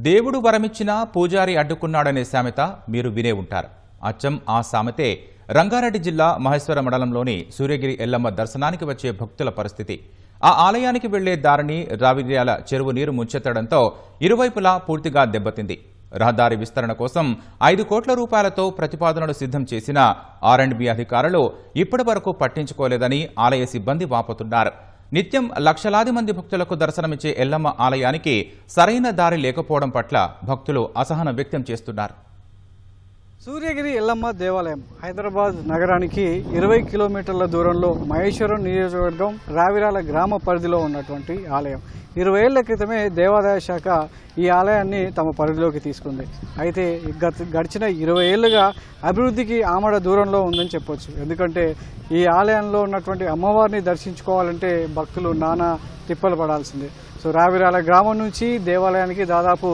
దేవుడు వరమిచ్చినా పూజారి అడ్డుకున్నాడనే సామెత మీరు వినే ఉంటారు. అచ్చం ఆ సామెతే రంగారెడ్డి జిల్లా మహేశ్వర మండలంలోని సూర్యగిరి ఎల్లమ్మ దర్శనానికి వచ్చే భక్తుల పరిస్థితి. ఆ ఆలయానికి వెళ్లే దారిని రావిర్యాల చెరువు నీరు ముంచెత్తడంతో ఇరువైపులా పూర్తిగా దెబ్బతింది. రహదారి విస్తరణ కోసం 5 కోట్ల రూపాయలతో ప్రతిపాదనలు సిద్ధం చేసిన R&B అధికారులు ఇప్పటి వరకు పట్టించుకోలేదని ఆలయ సిబ్బంది వాపోతున్నారు. నిత్యం లక్షలాది మంది భక్తులకు దర్శనమిచ్చే ఎల్లమ్మ ఆలయానికి సరైన దారి లేకపోవడం పట్ల భక్తులు అసహనం వ్యక్తం చేస్తున్నారు. సూర్యగిరి ఎల్లమ్మ దేవాలయం హైదరాబాద్ నగరానికి 20 కిలోమీటర్ల దూరంలో మహేశ్వరం నియోజకవర్గం రావిరాల గ్రామ పరిధిలో ఉన్నటువంటి ఆలయం. 20 ఏళ్ల క్రితమే దేవాదాయ శాఖ ఈ ఆలయాన్ని తమ పరిధిలోకి తీసుకుంది. అయితే గడిచిన 20 ఏళ్లుగా అభివృద్ధికి ఆమడ దూరంలో ఉందని చెప్పొచ్చు. ఎందుకంటే ఈ ఆలయంలో ఉన్నటువంటి అమ్మవారిని దర్శించుకోవాలంటే భక్తులు నానా తిప్పలు పడాల్సిందే. సో రావిరాల గ్రామం నుంచి దేవాలయానికి దాదాపు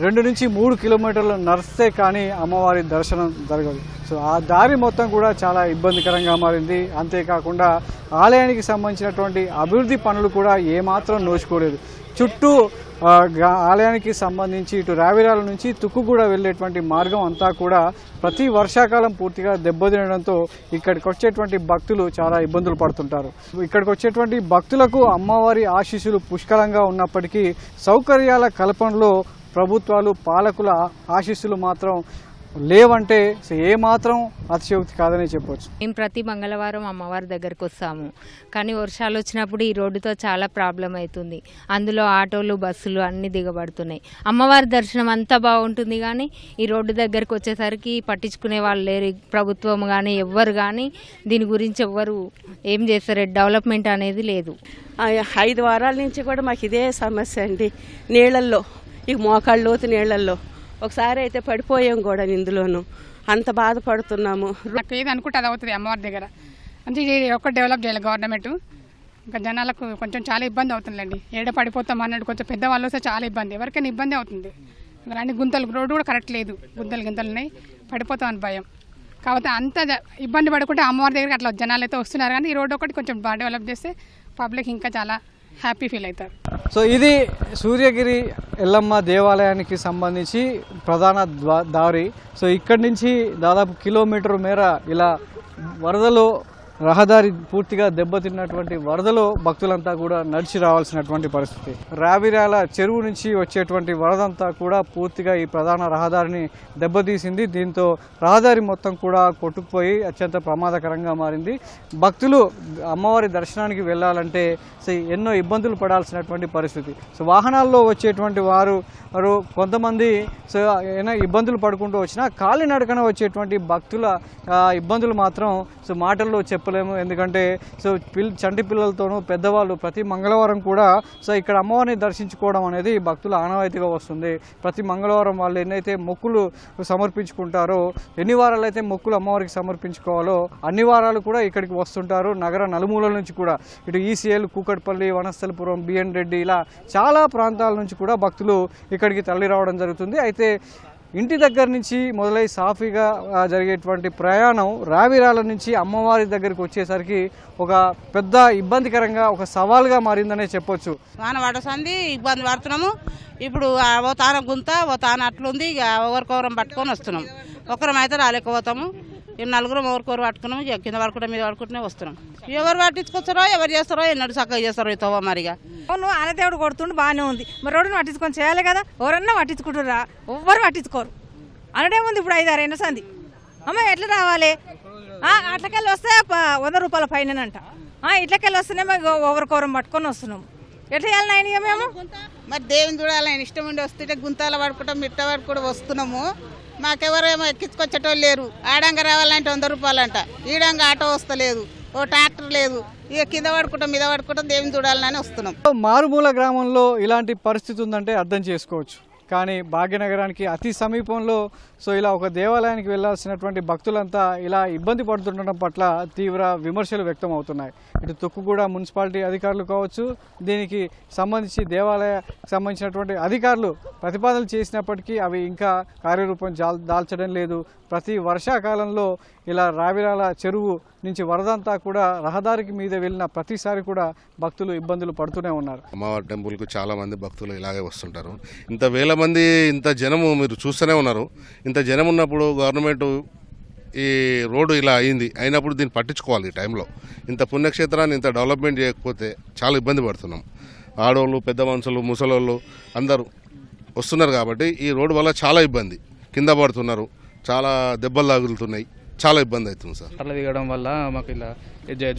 2 నుంచి 3 కిలోమీటర్లు నడిస్తే కానీ అమ్మవారి దర్శనం జరగదు. సో ఆ దారి మొత్తం కూడా చాలా ఇబ్బందికరంగా మారింది. అంతేకాకుండా ఆలయానికి సంబంధించినటువంటి అభివృద్ధి పనులు కూడా ఏమాత్రం నోచుకోలేదు. చుట్టూ ఆలయానికి సంబంధించి ఇటు రావిరాల నుంచి తుక్కుగూడ వెళ్ళేటువంటి మార్గం అంతా కూడా ప్రతి వర్షాకాలం పూర్తిగా దెబ్బతినడంతో ఇక్కడికి వచ్చేటువంటి భక్తులు చాలా ఇబ్బందులు పడుతుంటారు. ఇక్కడికి వచ్చేటువంటి భక్తులకు అమ్మవారి ఆశీస్సులు పుష్కలంగా ఉన్నప్పటికీ సౌకర్యాల కల్పనలో ప్రభుత్వాలు పాలకుల ఆశీస్సులు మాత్రం లేవంటే ఏమాత్రం అతిశయోక్తి కాదని చెప్పవచ్చు. మేము ప్రతి మంగళవారం అమ్మవారి దగ్గరకు వస్తాము, కానీ వర్షాలు వచ్చినప్పుడు ఈ రోడ్డుతో చాలా ప్రాబ్లం అవుతుంది. అందులో ఆటోలు బస్సులు అన్నీ దిగబడుతున్నాయి. అమ్మవారి దర్శనం అంతా బాగుంటుంది, కానీ ఈ రోడ్డు దగ్గరకు వచ్చేసరికి పట్టించుకునే వాళ్ళు లేరు. ప్రభుత్వం కానీ ఎవ్వరు కానీ దీని గురించి ఎవ్వరు ఏం చేస్తారు. డెవలప్మెంట్ అనేది లేదు. 5 వారాల నుంచి కూడా మాకు ఇదే సమస్య అండి. నీళ్ళల్లో ఇక మోకాళ్ళ లోతు నీళ్ళల్లో ఒకసారి అయితే పడిపోయాం కూడా. ఇందులోనూ అంత బాధపడుతున్నాము. నాకు ఏది అనుకుంటే అది అవుతుంది అమ్మవారి దగ్గర. అంటే ఒక్క డెవలప్ చేయాలి గవర్నమెంట్. ఇంకా జనాలకు కొంచెం చాలా ఇబ్బంది అవుతుందండి. ఏడ పడిపోతాం అన్నట్టు కొంచెం పెద్దవాళ్ళు వస్తే చాలా ఇబ్బంది, ఎవరికైనా ఇబ్బంది అవుతుంది. అన్ని గుంతలు, రోడ్డు కూడా కరెక్ట్ లేదు, గింతలు ఉన్నాయి, పడిపోతాం అని భయం. కాకపోతే అంత ఇబ్బంది పడుకుంటే అమ్మవారి దగ్గరికి అట్లా జనాలు అయితే వస్తున్నారు. కానీ ఈ రోడ్డు ఒకటి కొంచెం బాగా డెవలప్ చేస్తే పబ్లిక్ ఇంకా చాలా హ్యాపీ ఫీల్ అవుతారు. సో ఇది సూర్యగిరి ఎల్లమ్మ దేవాలయానికి సంబంధించి ప్రధాన దారి. సో ఇక్కడి నుంచి దాదాపు కిలోమీటర్ మేర ఇలా వరదలో రహదారి పూర్తిగా దెబ్బతిన్నటువంటి వరదలో భక్తులంతా కూడా నడిచి రావాల్సినటువంటి పరిస్థితి. రావిరాల చెరువు నుంచి వచ్చేటువంటి వరదంతా కూడా పూర్తిగా ఈ ప్రధాన రహదారిని దెబ్బతీసింది. దీంతో రహదారి మొత్తం కూడా కొట్టుకుపోయి అత్యంత ప్రమాదకరంగా మారింది. భక్తులు అమ్మవారి దర్శనానికి వెళ్ళాలంటే ఎన్నో ఇబ్బందులు పడాల్సినటువంటి పరిస్థితి. సో వాహనాల్లో వచ్చేటువంటి వారు కొంతమంది ఏమైనా ఇబ్బందులు పడుకుంటూ వచ్చినా కాలినడకన వచ్చేటువంటి భక్తుల ఇబ్బందులు మాత్రం మాటల్లో చెప్పలేము. ఎందుకంటే చంటి పిల్లలతోనూ పెద్దవాళ్ళు ప్రతి మంగళవారం కూడా ఇక్కడ అమ్మవారిని దర్శించుకోవడం అనేది భక్తుల ఆనవాయితీగా వస్తుంది. ప్రతి మంగళవారం వాళ్ళు ఎన్నైతే మొక్కులు సమర్పించుకుంటారో, ఎన్ని వారాలు అయితే మొక్కులు అమ్మవారికి సమర్పించుకోవాలో అన్ని వారాలు కూడా ఇక్కడికి వస్తుంటారు. నగర నలుమూలల నుంచి కూడా ఇటు ఈసీఎల్, కూకట్పల్లి, వనస్థలపురం, బిఎన్ రెడ్డి ఇలా చాలా ప్రాంతాల నుంచి కూడా భక్తులు ఇక్కడికి తరలి రావడం జరుగుతుంది. అయితే ఇంటి దగ్గర నుంచి మొదలై సాఫీగా జరిగేటువంటి ప్రయాణం రావిరాల నుంచి అమ్మవారి దగ్గరికి వచ్చేసరికి ఒక పెద్ద ఇబ్బందికరంగా, ఒక సవాల్గా మారిందనే చెప్పొచ్చు. వాన పడసంది ఇబ్బంది పడుతున్నాము. ఇప్పుడు ఓ తాన గుంత, ఓ తాన అట్లుంది. ఇక ఒకరికొకరం పట్టుకొని వస్తున్నాం. ఒకరం అయితే రాలేకపోతాము. నలుగురం ఒకరికొరు పట్టుకున్నాము. కింద పడుకుంటే మీద పడుకుంటూనే వస్తున్నాం. ఎవరు పట్టించుకొస్తారో, ఎవరు చేస్తారో, ఎన్నడు చక్కగా చేస్తారో ఇతవ మరిగా. అవును, ఆనదేవుడు కొడుతుండు బాగానే ఉంది. మరి రోడ్డును పట్టించుకొని చేయాలి కదా. ఎవరన్నా పట్టించుకుంటురా? ఎవ్వరు పట్టించుకోరు. అనడేముంది ఇప్పుడు 5-6 ఏళ్ళ సంది. అమ్మ ఎట్లా రావాలి? అట్లకెళ్ళి వస్తే 100 రూపాయల ఫైన్ అంట. ఇట్లకెళ్ళి వస్తేనే మేము ఒకరికొరం పట్టుకొని వస్తున్నాము. ఎట్లా చేయాలి నాయన మేము? మరి దేవుని చూడాలి. ఆయన ఇష్టం ఉండి వస్తుంటే గుంతాల పడుకుంటాం, మిట్ట పడుకుంటూ వస్తున్నాము. మాకెవరేమో ఎక్కించుకొచ్చేటోళ్ళు లేరు. ఆడంగా రావాలంటే 100 రూపాయలంట. ఈడంగా ఆటో వస్తలేదు, ఓ ట్రాక్టర్ లేదు. ఇక కింద పడుకుంటాం, మీద పడుకుంటాం, దేవుని చూడాలని వస్తున్నాం. మారుమూల గ్రామంలో ఇలాంటి పరిస్థితి ఉందంటే అర్థం చేసుకోవచ్చు. కానీ భాగ్యనగరానికి అతి సమీపంలో ఇలా ఒక దేవాలయానికి వెళ్లాల్సినటువంటి భక్తులంతా ఇలా ఇబ్బంది పడుతుండడం పట్ల తీవ్ర విమర్శలు వ్యక్తం అవుతున్నాయి. ఇటు తుక్కుగూడ మున్సిపాలిటీ అధికారులు కావచ్చు, దీనికి సంబంధించి దేవాలయానికి సంబంధించినటువంటి అధికారులు ప్రతిపాదనలు చేసినప్పటికీ అవి ఇంకా కార్యరూపం దాల్చడం లేదు. ప్రతి వర్షాకాలంలో ఇలా రావిరాల చెరువు నుంచి వరదంతా కూడా రహదారికి మీద వెళ్ళిన ప్రతిసారి కూడా భక్తులు ఇబ్బందులు పడుతూనే ఉన్నారు. అమ్మవారి టెంపుల్కు చాలా మంది భక్తులు ఇలాగే వస్తుంటారు. ఇంత వేల మంది ఇంత జనము మీరు చూస్తూనే ఉన్నారు. ఇంత జనం ఉన్నప్పుడు గవర్నమెంట్ ఈ రోడ్డు ఇలా అయినప్పుడు దీన్ని పట్టించుకోవాలి. ఈ టైంలో ఇంత పుణ్యక్షేత్రాన్ని ఇంత డెవలప్మెంట్ చేయకపోతే చాలా ఇబ్బంది పడుతున్నాం. ఆడవాళ్ళు, పెద్ద మనుషులు, ముసలోళ్ళు అందరూ వస్తున్నారు కాబట్టి ఈ రోడ్డు వల్ల చాలా ఇబ్బంది, కింద పడుతున్నారు, చాలా దెబ్బలు తగులుతున్నాయి, చాలా ఇబ్బంది అవుతుంది సార్. అట్లా దిగడం వల్ల మాకు ఇలా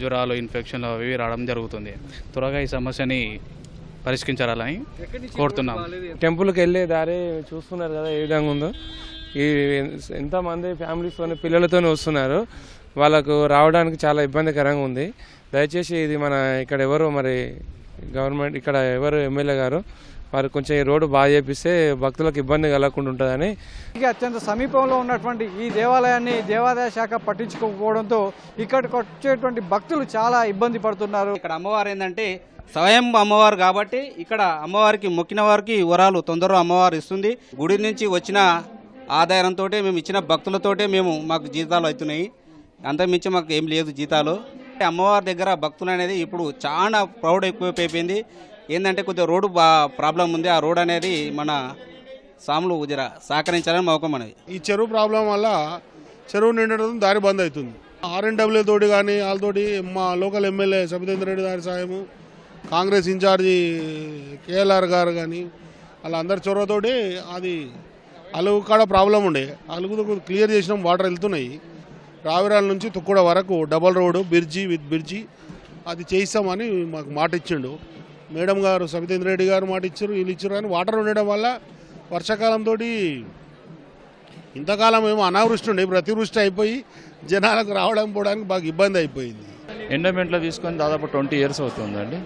జ్వరాలు, ఇన్ఫెక్షన్లు అవి రావడం జరుగుతుంది. త్వరగా ఈ సమస్యని పరిష్కరించాలని కోరుతున్నాం. టెంపుల్కి వెళ్ళే దారి చూస్తున్నారు కదా ఏ విధంగా ఉందో. ఈ ఎంతమంది ఫ్యామిలీస్తో పిల్లలతో వస్తున్నారు, వాళ్ళకు రావడానికి చాలా ఇబ్బందికరంగా ఉంది. దయచేసి ఇది మన ఇక్కడ ఎవరు మరి గవర్నమెంట్, ఇక్కడ ఎవరు ఎమ్మెల్యే గారు వారు కొంచెం ఈ రోడ్డు బాగా చేపిస్తే భక్తులకు ఇబ్బంది కలగకుండా ఉంటుందని. అత్యంత సమీపంలో ఉన్నటువంటి ఈ దేవాలయాన్ని దేవాదాయ శాఖ పట్టించుకోకపోవడంతో ఇక్కడికి వచ్చేటువంటి భక్తులు చాలా ఇబ్బంది పడుతున్నారు. ఇక్కడ అమ్మవారు ఏంటంటే స్వయం అమ్మవారు కాబట్టి ఇక్కడ అమ్మవారికి మొక్కిన వారికి వరాలు తొందరగా అమ్మవారు ఇస్తుంది. గుడి నుంచి వచ్చిన ఆదాయంతో మేము ఇచ్చిన భక్తులతోటే మాకు జీతాలు అవుతున్నాయి. అంతకుమించి మాకు ఏం లేదు జీతాలు. అమ్మవారి దగ్గర భక్తులు అనేది ఇప్పుడు చాలా ప్రౌడ్ ఎక్కువైపోయింది. ఏంటంటే కొద్దిగా రోడ్డు ప్రాబ్లం ఉంది. ఆ రోడ్ అనేది మన సాములు జర సహకరించాలని మౌకం అనేది. ఈ చెరువు ప్రాబ్లం వల్ల చెరువు నిండడం దారి బంద్ అవుతుంది. RNW తోటి కానీ వాళ్ళతోటి మా లోకల్ ఎమ్మెల్యే సబితేంద్ర రెడ్డి గారి సాయము, కాంగ్రెస్ ఇన్ఛార్జి KLR గారు కానీ వాళ్ళందరి చొరవతోటి అది అలుగు కాడ ప్రాబ్లం ఉండే అలుగు క్లియర్ చేసినాం. వాటర్ వెళ్తున్నాయి. రావిరాల నుంచి తుక్కుడ వరకు డబల్ రోడ్డు బ్రిడ్జి అది చేయిస్తామని మాకు మాట ఇచ్చిండు. మేడం గారు సబితేంద్ర రెడ్డి గారు మాట ఇచ్చారు, వీళ్ళు ఇచ్చారు. కానీ వాటర్ ఉండడం వల్ల వర్షాకాలంతో ఇంతకాలం ఏమో అనావృష్టి ఉండే, ఇప్పుడు అతివృష్టి అయిపోయి జనాలకు రావడం పోవడానికి బాగా ఇబ్బంది అయిపోయింది. ఎండోమెంట్లో తీసుకొని దాదాపు 20 years అవుతుందండి.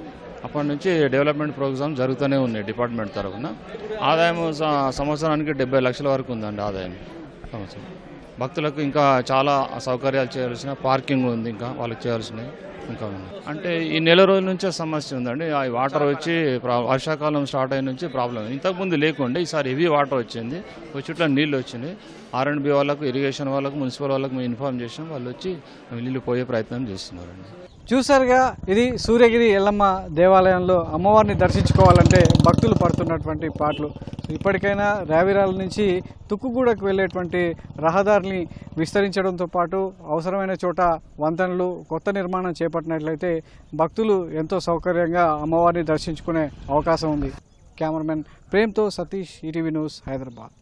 అప్పటి నుంచి డెవలప్మెంట్ ప్రోగ్రామ్ జరుగుతూనే ఉన్నాయి డిపార్ట్మెంట్ తరఫున. ఆదాయం సంవత్సరానికి 70 లక్షల వరకు ఉందండి ఆదాయం సంవత్సరం. భక్తులకు ఇంకా చాలా సౌకర్యాలు చేయాల్సిన, పార్కింగ్ ఉంది, ఇంకా వాళ్ళకి చేయాల్సినవి ఇంకా ఉంది. అంటే ఈ నెల రోజుల నుంచే సమస్య ఉందండి. ఆ వాటర్ వచ్చి వర్షాకాలం స్టార్ట్ అయిన నుంచి ప్రాబ్లం. ఇంతకుముందు లేకుండే ఈసారి హెవీ వాటర్ వచ్చింది, వచ్చేట్లా నీళ్ళు వచ్చినాయి. R&B వాళ్ళకు, ఇరిగేషన్ వాళ్ళకు, మున్సిపల్ వాళ్ళకు మేము ఇన్ఫార్మ్ చేసాం. వాళ్ళు వచ్చి నీళ్ళు పోయే ప్రయత్నం చేస్తున్నారండి. చూసారుగా, ఇది సూర్యగిరి ఎల్లమ్మ దేవాలయంలో అమ్మవారిని దర్శించుకోవాలంటే భక్తులు పడుతున్నటువంటి పాటలు. ఇప్పటికైనా రావిరాల నుంచి తుక్కుగూడకు వెళ్ళేటువంటి రహదారిని విస్తరించడంతో పాటు అవసరమైన చోట వంతెనలు కొత్త నిర్మాణం చేపట్టినట్లయితే భక్తులు ఎంతో సౌకర్యంగా అమ్మవారిని దర్శించుకునే అవకాశం ఉంది. కెమెరామెన్ ప్రేమ్తో సతీష్, ఈటీవీ న్యూస్, హైదరాబాద్.